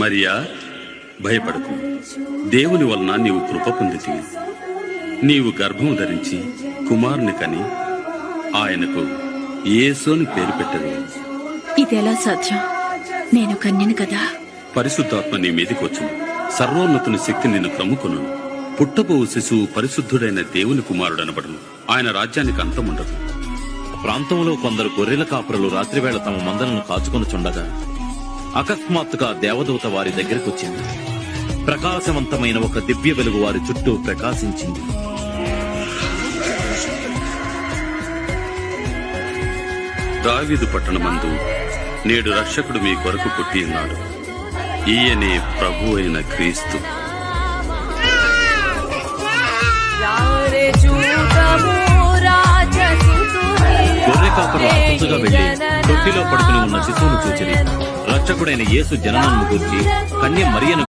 మరియా, భయపడకు. దేవుని వలన నీవు కృప పొందితివి. నీవు గర్భం ధరించి కుమారుని కని ఆయనకు యేసు అని పేరు పెట్టెదవు. ఇదెలా సాధ్యం? నేను కన్యను కదా. పరిశుద్ధాత్మ నీ మీదికి వచ్చును. సర్వోన్నతుని శక్తి నిన్ను కమ్ముకొను. పుట్టబోవు శిశువు పరిశుద్ధుడైన దేవుని కుమారుడనబడును. ఆయన రాజ్యానికి అంతముండదు. ప్రాంతంలో కొందరు గొర్రెల కాపురులు రాత్రివేళ తమ మందలను కాచుకొనుచుండగా అకస్మాత్తుగా దేవదూత వారి దగ్గరకొచ్చింది. ప్రకాశవంతమైన ఒక దివ్య వెలుగు వారి చుట్టూ ప్రకాశించింది. దావీదు పట్టణమందు నేడు రక్షకుడు మీ కొరకు పుట్టి ఉన్నాడు. ఈయనే ప్రభు అయిన క్రీస్తు. గొర్రె కాపురు ఆతృతగా వెళ్లి తొట్టిలో పడుకుని ఉన్న శిశువును చూచిరి. రక్షకుడైన యేసు జననాన్ని గూర్చి కన్య మరియను